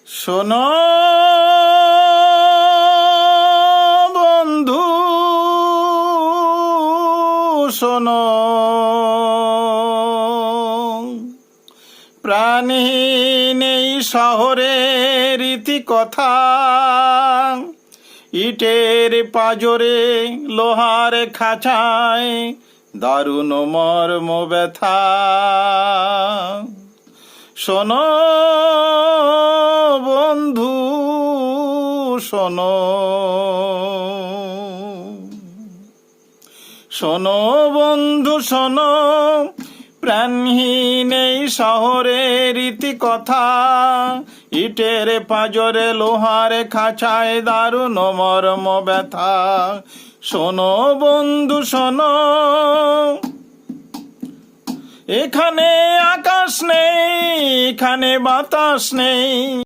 শোনো বন্ধু, শোনো, প্রাণহীন এই শহরের রীতি কথা, ইটের পাজরে লোহার খাঁচায় দারুণ মর্ম ব্যথা। শোনো বন্ধু, শোনো, শোনো বন্ধু, শোনো, প্রাণহীন এই শহরের রীতি কথা, ইটের পাজরে লোহার খাঁচায় দারুণ মর্ম ব্যথা। শোনো বন্ধু, শোনো, এখানে আকাশ নেই, এখানে বাতাস নেই,